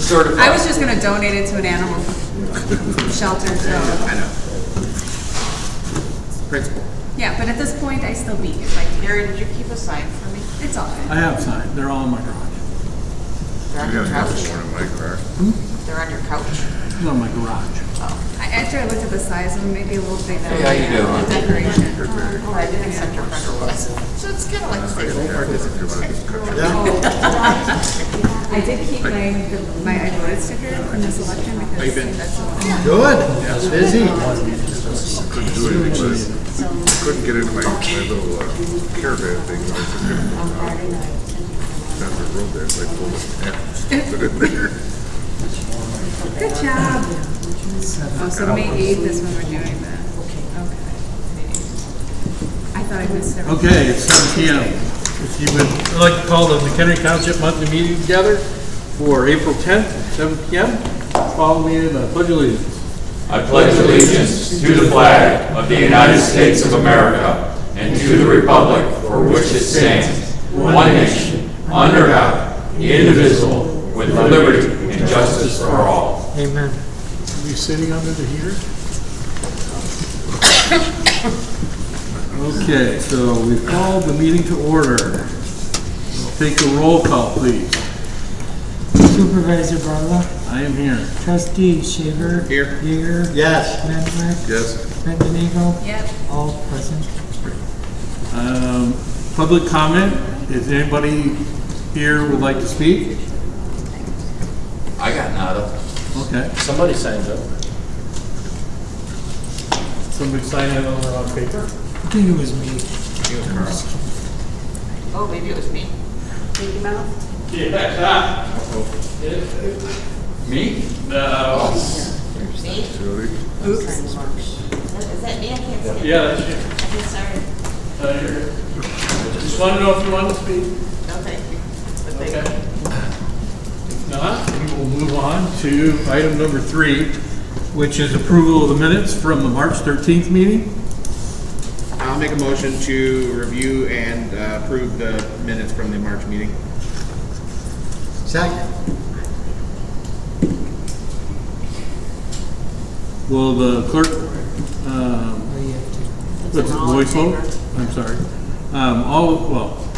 certified. I was just going to donate it to an animal shelter, so. I know. Principal. Yeah, but at this point, I still beat you. Like, Mary, did you keep a sign for me? it's all good. I have signed. They're all in my garage. They're on I your got couch. one in my car. They're on your couch. They're in my garage. After I looked at the size of them, maybe a little big. Hey, how you doing? The decoration. Oh, I didn't accept your friend request. So it's kind of like the same. I did keep my I voted sticker from this election because that's the one. Good. Busy. Couldn't do anything with it. Couldn't get into my little caravan thing. I was just gonna down the road there, so I pulled it. Put it there. Good job. Oh, so May 8th is when we're doing that. Okay. I thought I missed everything. Okay, it's 7 p.m. If you would I'd like to call the Mchenry Township monthly meeting together for April 10th, 7 p.m. Follow me in the Pledge of Allegiance. I pledge allegiance to the flag of the United States of America and to the republic for which it stands, one nation, under God, indivisible, with liberty and justice for all. Amen. Are you sitting under the heater? Okay, so we've called the meeting to order. We'll take a roll call, please. Supervisor Barla, I am here. Trustee Shaver, Here. Yeager, Yes. Menrick, Yes. Bendigo, Yep. all present. Public comment. Is anybody here would like to speak? I got nada. Okay. Somebody signed up. Somebody sign it on paper? I think it was me. Oh, maybe it was me. Mickey Mouse. Yeah. Me? No. Me? Really? Oops. Is that me? I can't see it. Yeah, that's you. Okay, sorry. Just want to know if you want to speak. No, thank you. But thank Okay. you. If not, we will move on to item number 3, which is approval of the minutes from the March 13th meeting. I'll make a motion to review and approve the minutes from the March meeting. Second. Will the clerk, let's an all in voice vote? favor. I'm sorry.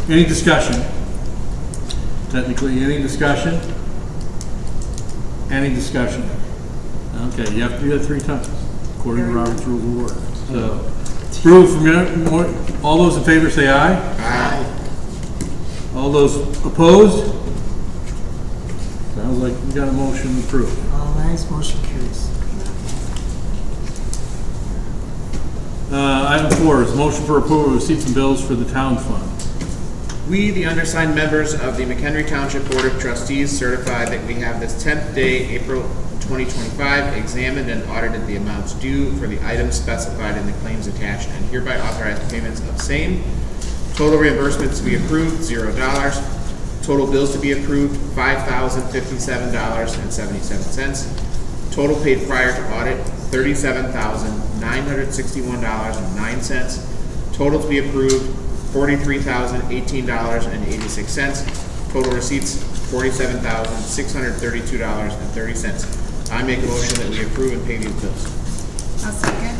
Any discussion? Technically, any discussion? Any discussion? Okay, you have to do that 3 times, according to Robert's Rules of Order. So, approve from all those in favor say aye. Aye. All those opposed? Sounds like we got a motion approved. All ayes, motion carries. Item 4 is motion for approval of receipts and bills for the town fund. We, the undersigned members of the Mchenry Township Board of Trustees, certify that we have this 10th day, April 2025, examined and audited the amounts due for the items specified in the claims attached and hereby authorize the payments of same. Total reimbursements to be approved, $0. Total bills to be approved, $5,057.77. Total paid prior to audit, $37,961.09. Total to be approved, $43,018.86. Total receipts, $47,632.30. I make a motion that we approve and pay these bills. I'll second.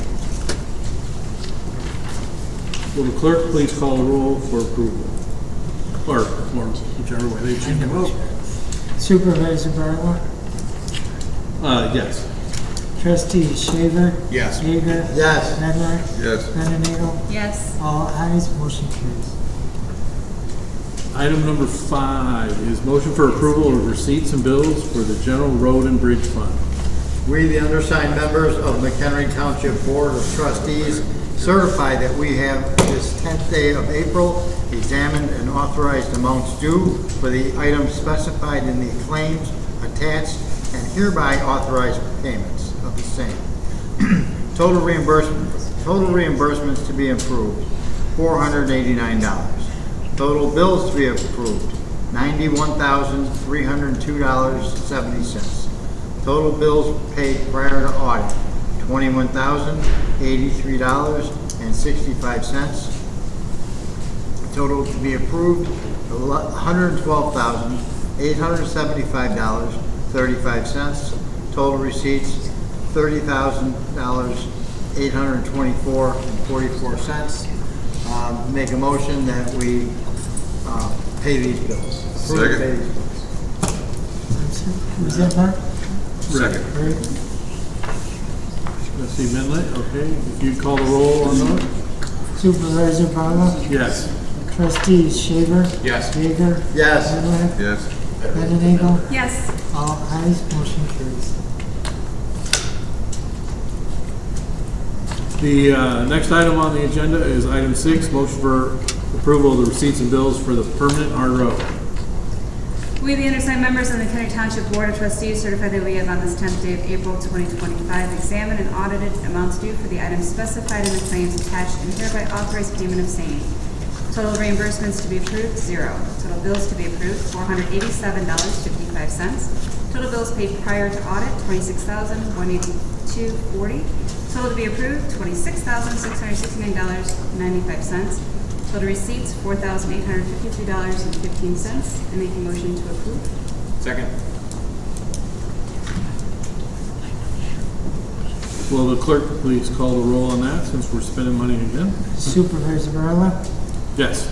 Will the clerk please call the roll for approval? Or whichever way they choose to vote. Supervisor Barla, Yes. Trustee Shaver, Yes. Yeager, Yes. Menrick, Yes. Bendigo, Yes. all ayes, motion carries. Item number 5 is motion for approval of receipts and bills for the General Road and Bridge Fund. We, the undersigned members of McHenry Township Board of Trustees, certify that we have this 10th day of April examined and authorized amounts due for the items specified in the claims attached and hereby authorized payments of the same. Total reimbursements to be approved, $489. Total bills to be approved, $91,302.70. Total bills paid prior to audit, $21,083.65. Total to be approved, $112,875.35. $30.35. Total receipts, $30,000, $824.44. Make a motion that we pay these bills. Approve and pay these bills. Was that Mark? Second. Right. Trustee Menlet, okay, if you call the roll on those? Supervisor Barlow? Yes. Trustees Shaver? Yes. Yeager? Yes. Medlock? Yes. Benedigo? Yes. All ayes, motion carries. The next item on the agenda is item 6, motion for approval of the receipts and bills for the permanent RO. We, the undersigned members of the Mchenry Township Board of Trustees, certify that we have on this 10th day of April 2025 examined and audited amounts due for the items specified in the claims attached and hereby authorized payment of same. Total reimbursements to be approved, 0. Total bills to be approved, $487.55. Total bills paid prior to audit, $26,182.40. Total to be approved, $26,669.95. Total receipts, $4,853.15. I make a motion to approve. Second. Will the clerk please call the roll on that, since we're spending money again? Supervisor Barlow? Yes.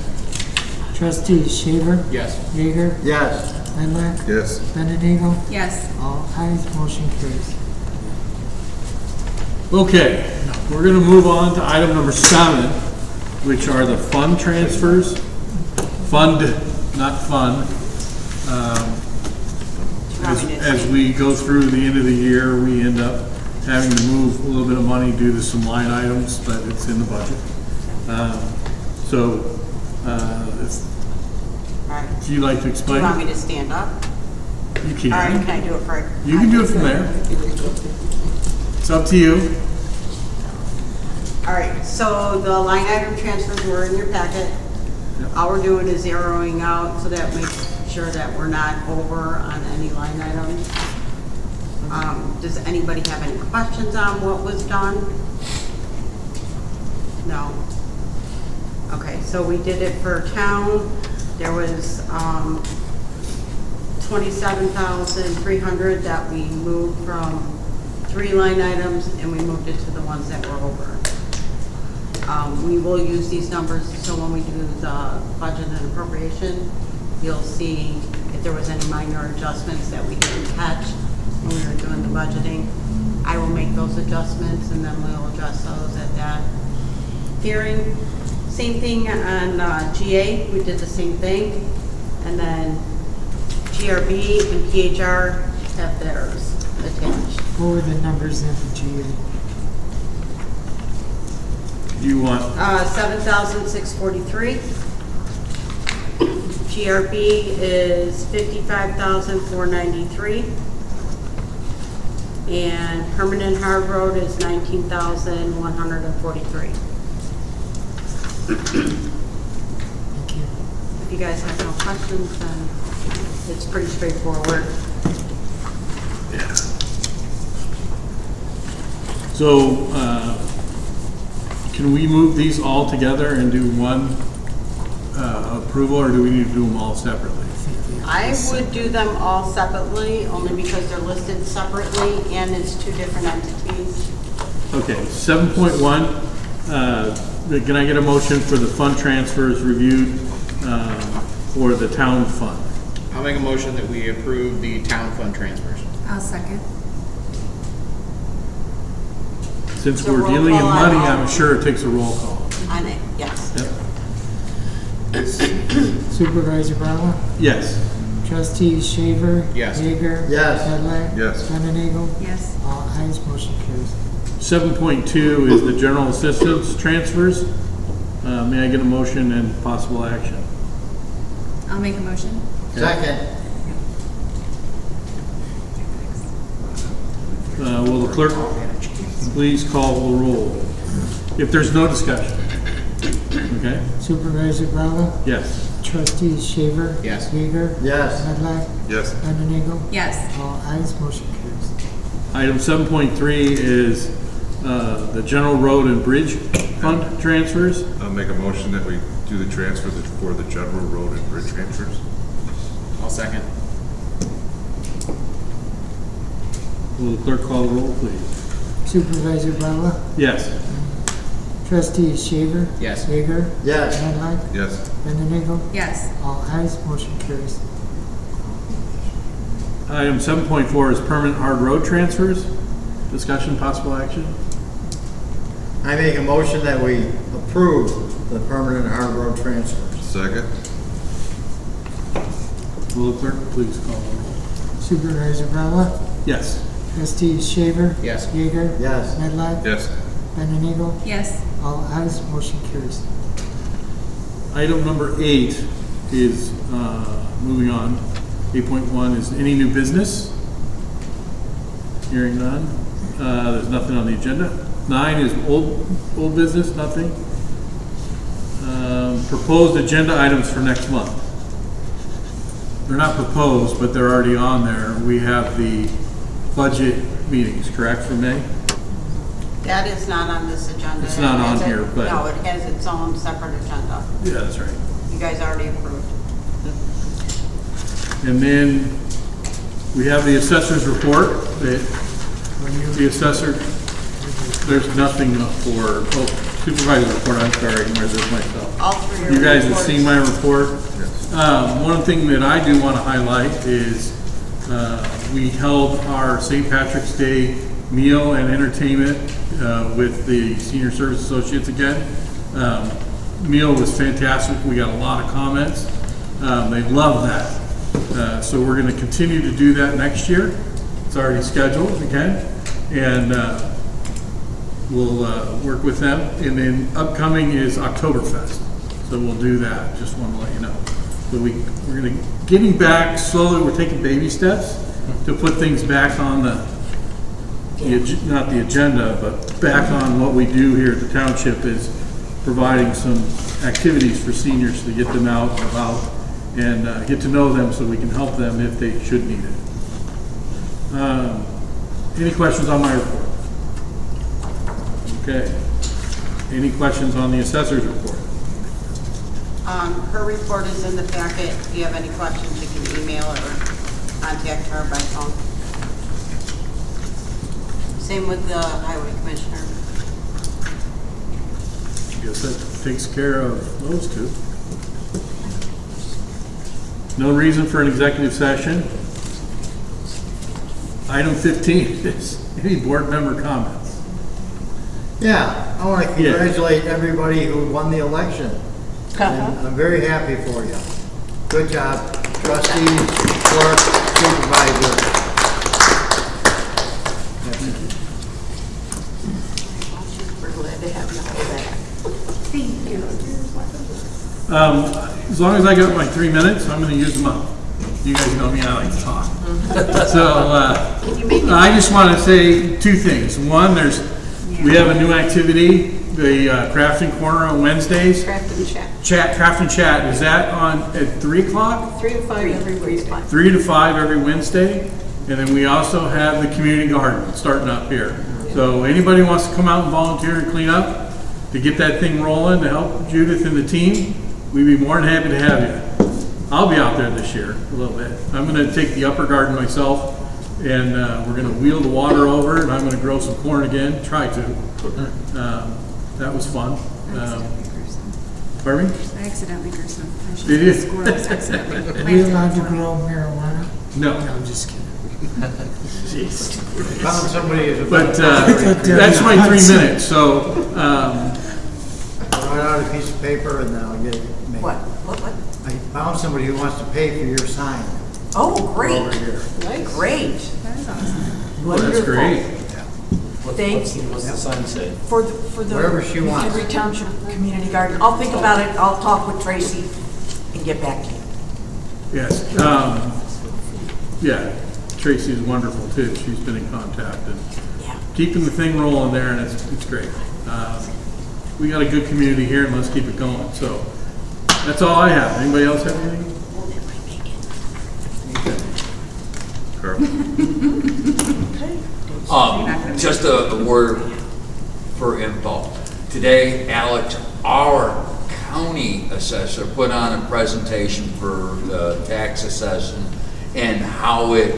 Trustees Shaver? Yes. Yeager? Yes. Medlock? Yes. Benedigo? Yes. All ayes, motion carries. Okay, we're gonna move on to item number 7, which are the fund transfers. Fund, not fun. As we go through the end of the year, we end up having to move a little bit of money due to some line items, but it's in the budget. If you'd like to Do explain. you want me to stand up? You can. All right, can I do it for? You can do it from there. It's up to you. All right, so the line item transfers were in your packet. Yep. All we're doing is zeroing out, so that makes sure that we're not over on any line items. Does anybody have any questions on what was done? No? Okay, so we did it for town. There was $27,300 that we moved from 3 line items, and we moved it to the ones that were over. We will use these numbers, so when we do the budget and appropriation, you'll see if there was any minor adjustments that we didn't catch when we were doing the budgeting. I will make those adjustments, and then we'll address those at that hearing. Same thing on GA, we did the same thing. And then GRB and PHR have theirs attached. What were the numbers in the GA? You want, 7,643. GRB is 55,493. And permanent hard road is 19,143. Thank you. If you guys have no questions, then it's pretty straightforward. so, can we move these all together and do one approval, or do we need to do them all separately? I would do them all separately, only because they're listed separately and it's 2 different entities. Okay, 7.1, can I get a motion for the fund transfers reviewed for the town fund? I'll make a motion that we approve the town fund transfers. I'll second. Since So we're roll dealing in call on money, all. I'm sure it takes a roll call. On it, yes. Yep. Supervisor Barlow? Yes. Trustees Shaver? Yes. Yeager? Yes. Medlock? Yes. Benedigo? Yes. All ayes, motion carries. 7.2 is the general assistance transfers. May I get a motion and possible action? I'll make a motion. Second. Will the clerk please call the roll? If there's no discussion. Okay? Supervisor Barlow? Yes. Trustees Shaver? Yes. Yeager? Yes. Medlock? Yes. Benedigo? Yes. All ayes, motion carries. Item 7.3 is the general road and bridge fund transfers. I'll make a motion that we do the transfer for the general road and bridge transfers. I'll second. Will the clerk call the roll, please? Supervisor Bella, Yes. trustees Shaver. Yes. Yeager. Yes. Medlock. Yes. Benedigo. Yes. All ayes, motion carries. Item 7.4 is permanent hard road transfers. Discussion, possible action. I make a motion that we approve the permanent hard road transfers. Second. Will the clerk please call the roll? Supervisor Bella, Yes. trustees Shaver. Yes. Yeager. Yes. Medlock. Yes. Benedigo. Yes. All ayes, motion carries. Item number 8 is, moving on. 8.1 is any new business? Hearing none. There's nothing on the agenda. 9 is old business, nothing. Proposed agenda items for next month. They're not proposed, but they're already on there. We have the budget meetings, correct, for May? That is not on this agenda. It's not on here, but- No, it has its own separate agenda. Yeah, that's right. You guys already approved. And then we have the assessor's report. The assessor, there's nothing for, supervisor's report, I'm sorry, where's this myself? All three are You guys have reports. seen my report. Yes. One thing that I do want to highlight is we held our St. Patrick's Day meal and entertainment with the Senior Service Associates again. Meal was fantastic. We got a lot of comments. They love that. So we're going to continue to do that next year. It's already scheduled again. And we'll work with them. And then upcoming is Oktoberfest. So we'll do that. Just want to let you know. So we're going to, getting back slowly, we're taking baby steps to put things back on not the agenda, but back on what we do here at the township is providing some activities for seniors to get them out and about and get to know them so we can help them if they should need it. Any questions on my report? Okay. Any questions on the assessor's report? Her report is in the packet. If you have any questions, you can email or contact her by phone. Same with the highway commissioner. I guess that takes care of those two. No reason for an executive session. Item 15 is any board member comments. Yeah, I want to Yeah. congratulate everybody who won the election. And I'm very happy for you. Good job, trustees, clerk, supervisor. We're glad to have you all back. Thank you. As long as I got my 3 minutes, I'm going to use them up. You guys know me, I like to talk. So I just want to say two things. One, we have a new activity, the crafting corner on Wednesdays. Craft and chat. Craft and chat, is that on at 3 o'clock? 3 to 5 every Wednesday. 3 to 5 every Wednesday. And then we also have the community garden starting up here. So anybody wants to come out and volunteer and clean up, to get that thing rolling, to help Judith and the team, we'd be more than happy to have you. I'll be out there this year a little bit. I'm going to take the upper garden myself, and we're going to wheel the water over, and I'm going to grow some corn again, try to. That was fun. Pardon me? I accidentally grew some. I should Did say you? squirrels accidentally. Are we allowed to grow marijuana? No. No, I'm just kidding. Jeez. Found somebody who's But about that's my 3 minutes, so write out a piece of paper and then I'll get it made. What? I found somebody who wants to pay for your sign Oh, over great, here. great. That is awesome. well, that's great. Thank you. What's the sign say? For the Whatever she wants. Mchenry Township Community Garden. I'll think about it, I'll talk with Tracy and get back to you. Yes. Yeah, Tracy's wonderful too. She's been in contact and Yeah. keeping the thing rolling there, and it's great. We got a good community here, and let's keep it going. So that's all I have. Anybody else have anything? Carl. Just a word for info. Today, Alex, our county assessor, put on a presentation for the tax assessment and how it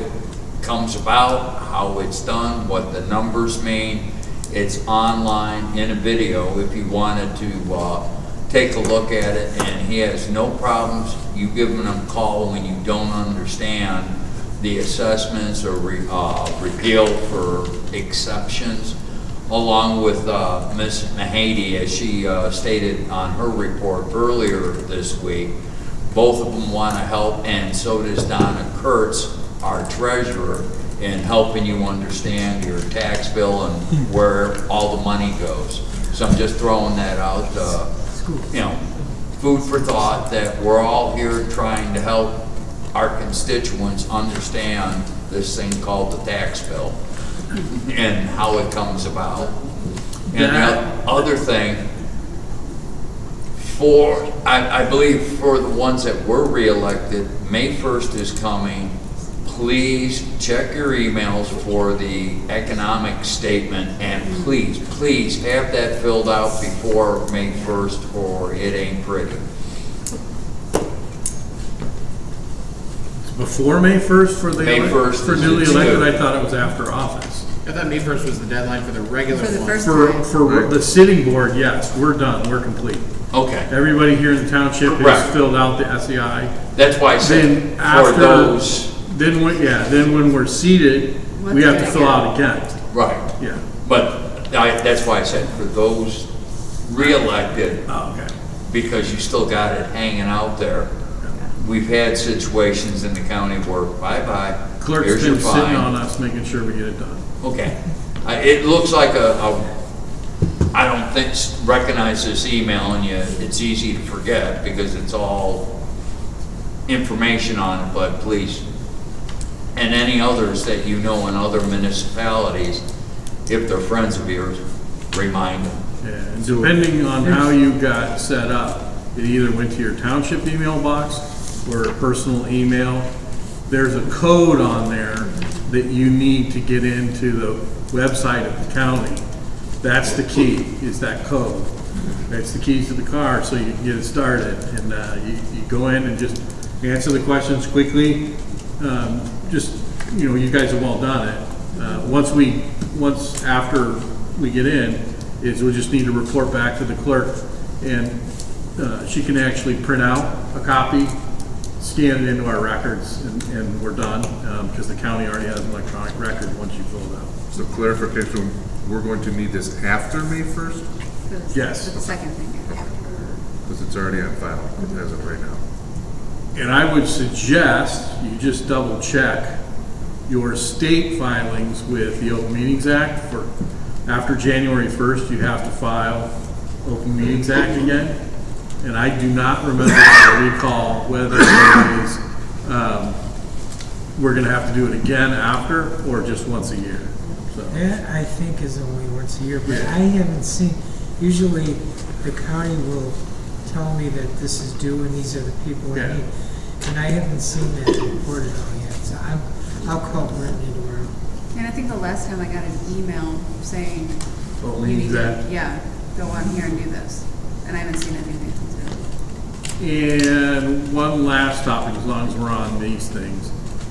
comes about, how it's done, what the numbers mean. It's online in a video if you wanted to take a look at it, and he has no problems. You giving him a call when you don't understand the assessments or repeal for exceptions, along with Ms. Mahady, as she stated on her report earlier this week. Both of them want to help, and so does Donna Kurtz, our treasurer, in helping you understand your tax bill and where all the money goes. So I'm just throwing that out, you know, food for thought, that we're all here trying to help our constituents understand this thing called the tax bill and how it comes about. And the other thing, I believe for the ones that were reelected, May 1st is coming. Please check your emails for the economic statement, and please have that filled out before May 1st, or it ain't pretty. Before May 1st for the May 1st for is newly it's elected? due. I thought it was after office. I thought May 1st was the deadline for the regular For the one. first For time. for the sitting board, yes, we're done. We're complete. Okay, Everybody here in the township Correct. has filled out the SEI. that's why I said Then for after, those, then when we're seated, we have to fill out again. right. Yeah. But that's why I said for those reelected, Oh, okay. because you still got it hanging out there. We've had situations in the county where, bye-bye, Clerk's here's your been sitting fine. on us, making sure we get it done. Okay. It looks like I don't think, recognize this email, and yet it's easy to forget because it's all information on it, but please, and any others that you know in other municipalities, if they're friends of yours, remind them. Yeah, and depending on how you got set up, it either went to your township email box or a personal email. There's a code on there that you need to get into the website of the county. That's the key, is that code. That's the keys to the car, so you can get it started. And you go in and just answer the questions quickly. Just, you know, you guys have all done it. Once after we get in, we just need to report back to the clerk, and she can actually print out a copy, scan it into our records, and we're done, because the county already has an electronic record once you fill it out. So clarification, we're going to need this after May 1st? For the- Yes. For the second thing. Because it's already on file, as of right now. And I would suggest you just double check your state filings with the Open Meetings Act. For after January 1st, you have to file Open Meetings Act again. And I do not remember or recall whether it is, we're gonna have to do it again after, or just once a year, so. That, I think, is only once a year, but Yeah. I haven't seen, usually the county will tell me that this is due and these are the people I Yeah. need. And I haven't seen that reported on yet, so I'll call Brittany tomorrow. And I think the last time I got an email saying, Open you need Meetings to, Act. yeah, go on here and do this. And I haven't seen anything since And one last topic, as long as we're on these things,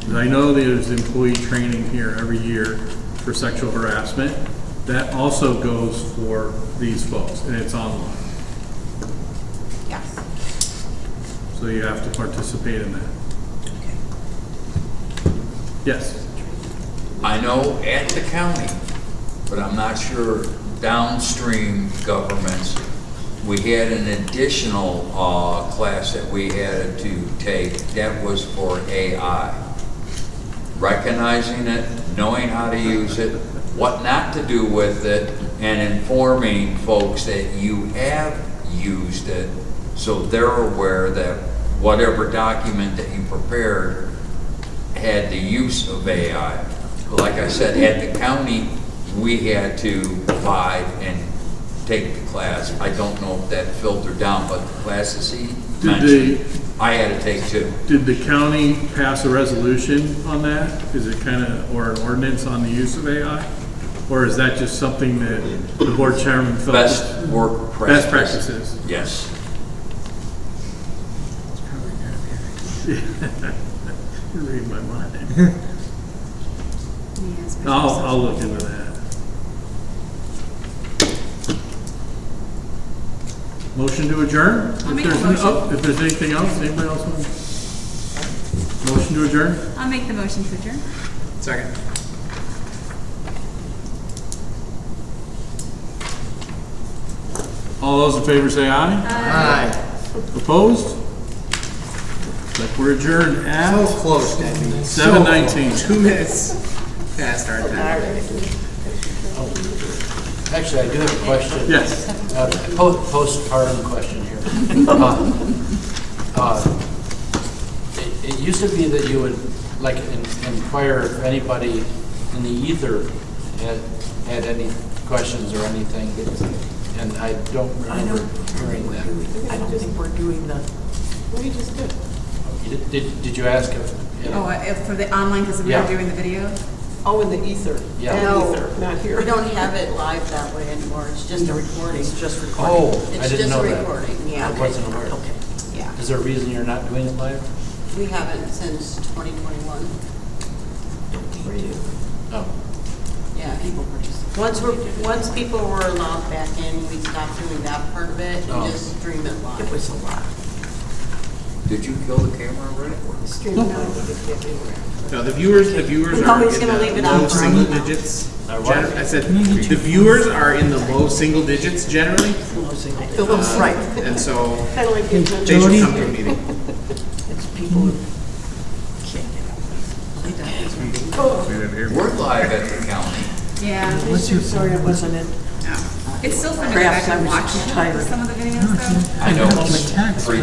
is I know there's employee training here every year for sexual harassment. That also goes for these folks, and it's online. Yes. So you have to participate in that. Yes. I know at the county, but I'm not sure downstream governments, we had an additional class that we had to take that was for AI. Recognizing it, knowing how to use it, what not to do with it, and informing folks that you have used it so they're aware that whatever document that you prepared had the use of AI. But like I said, at the county, we had to abide and take the class. I don't know if that filtered down, but the classes he mentioned, I had to take too. Did the county pass a resolution on that? Is it kind of, or an ordinance on the use of AI? Or is that just something that the board chairman felt? Best work practice. Best practices. Yes. It's probably not bad. You read my mind. me as. I'll look into that. Motion to adjourn? I'll make a motion. If there's anything else, anybody else want? Motion to adjourn? I'll make the motion to adjourn. Second. All those in favor say aye. Aye. Opposed? Like we're adjourned at So close, Debbie. 7:19. 2 minutes past our time. Actually, I do have a question. Yes. Postpartum question here. It used to be that you would, like, inquire if anybody in the ether had any questions or anything, and I don't remember hearing that. I don't think we're doing the, We just did. Did you ask if? Oh, for the online, because we Yeah. were doing the video? oh, in the ether. Yeah. No, Not here. we don't have it live that way anymore, it's just a recording. It's just recording. Oh, I It's didn't just know a that. recording, I yeah. wasn't aware. Okay. Yeah, Is there a reason you're not doing it live? we haven't since 2021. Oh. Yeah, once people were allowed back in, we stopped doing that part of it Oh. and just stream it live. It was a lot. Did you kill the camera already? No, the viewers No, are he's in gonna the leave it low on for single you. digits. what? I said, the viewers are in the low single digits generally, Right. and so Kind of like they should come to a meeting. It's people who can't get out. They didn't hear me. We're live at the county. Yeah. What's your Sorry, I wasn't in. It's still fun to go Perhaps back and I was watch tired. some of the videos, though. I know. text? Free.